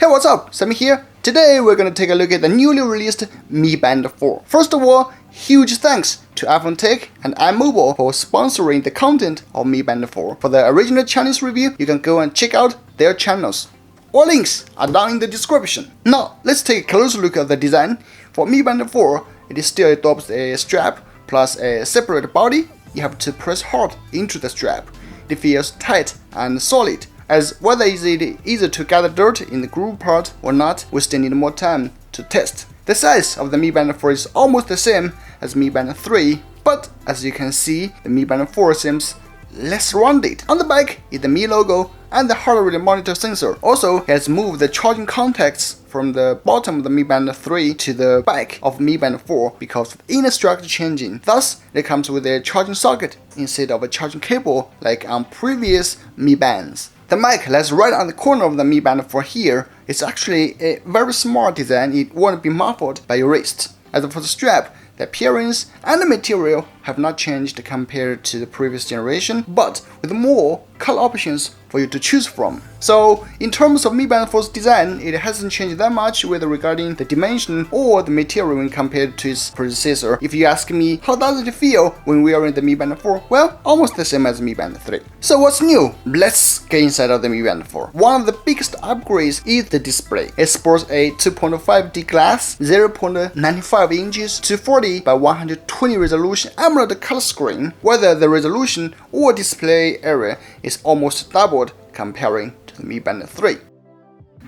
Hey, what's up? Sami here. Today we're gonna take a look at the newly released Mi Band 4. First of all, huge thanks to iPhone Tech and iMobile for sponsoring the content of Mi Band 4. For the original Chinese review, you can go and check out their channels. All links are down in the description. Now, let's take a closer look at the design. For Mi Band 4, it still adopts a strap plus a separate body. You have to press hard into the strap. It feels tight and solid. As whether is it easy to gather dirt in the groove part or not, we still need more time to test. The size of the Mi Band 4 is almost the same as Mi Band 3, but as you can see, the Mi Band 4 seems less rounded. On the back is the Mi logo and the heart rate monitor sensor. Also, it has moved the charging contacts from the bottom of the Mi Band 3 to the back of Mi Band 4 because of inner structure changing. Thus, it comes with a charging socket instead of a charging cable like on previous Mi Bands. The mic that's right on the corner of the Mi Band 4 here is actually a very smart design. It won't be muffled by your wrist. As for the strap, the appearance and the material have not changed compared to the previous generation, but with more color options for you to choose from. So in terms of Mi Band 4's design, it hasn't changed that much whether regarding the dimension or the material when compared to its predecessor. If you ask me, how does it feel when wearing the Mi Band 4? Well, almost the same as Mi Band 3. So what's new? Let's get inside of the Mi Band 4. One of the biggest upgrades is the display. It sports a 2.5D glass, 0.95 inches to 40 by 120 resolution AMOLED color screen. Whether the resolution or display area is almost doubled comparing to the Mi Band 3.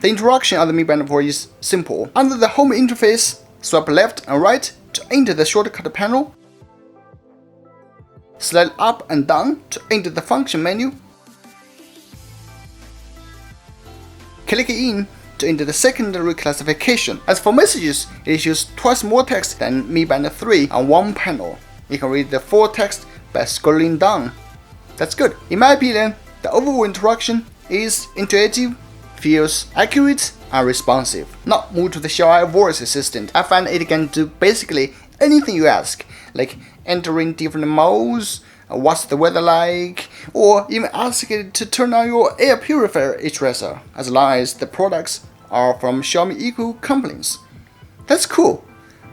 The interaction of the Mi Band 4 is simple. Under the home interface, swipe left and right to enter the shortcut panel. Slide up and down to enter the function menu. Click in to enter the secondary classification. As for messages, it issues twice more text than Mi Band 3 on one panel. You can read the full text by scrolling down. That's good. In my opinion, the overall interaction is intuitive, feels accurate and responsive. Now move to the Xiaoai voice assistant. I find it can do basically anything you ask, like entering different modes, what's the weather like, or even ask it to turn on your air purifier eraser, as long as the products are from Xiaomi Eco companies. That's cool.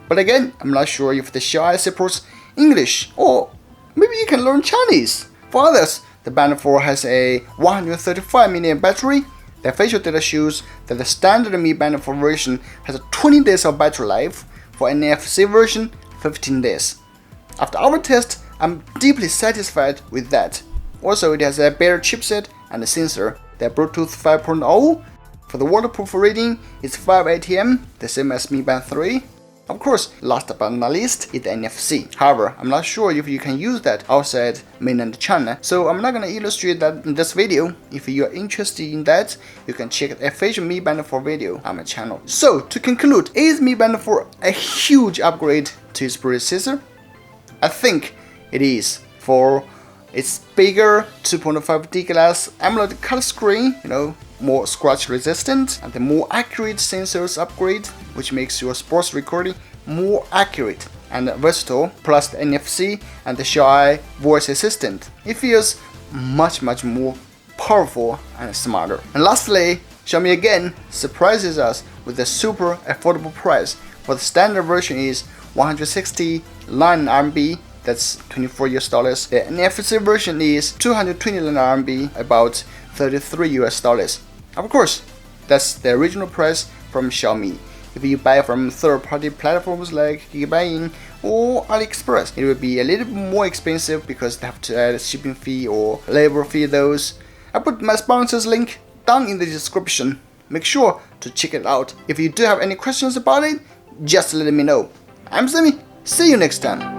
But again, I'm not sure if the Xiaoai supports English, or maybe you can learn Chinese. For others, the Band 4 has a 135 mAh battery. The official data shows that the standard Mi Band 4 version has 20 days of battery life. For NFC version, 15 days. After our test, I'm deeply satisfied with that. Also, it has a better chipset and a sensor. The Bluetooth 5.0. For the waterproof rating, it's 5 ATM, the same as Mi Band 3. Of course, last but not least is the NFC. However, I'm not sure if you can use that outside mainland China, so I'm not gonna illustrate that in this video. If you are interested in that, you can check the official Mi Band 4 video on my channel. So, to conclude, is Mi Band 4 a huge upgrade to its predecessor? I think it is. For its bigger 2.5D glass AMOLED color screen, more scratch resistant, and the more accurate sensors upgrade, which makes your sports recording more accurate and versatile, plus the NFC and the Xiaoai voice assistant. It feels much more powerful and smarter. And lastly, Xiaomi again surprises us with a super affordable price. For the standard version is 169 RMB, that's 24 US dollars. The NFC version is 229 RMB, about 33 US dollars. Of course, that's the original price from Xiaomi. If you buy from third-party platforms like Gigabuy or AliExpress, it will be a little bit more expensive because they have to add a shipping fee or labor fee. Those. I put my sponsors link down in the description. Make sure to check it out. If you do have any questions about it, just let me know. I'm Sami. See you next time.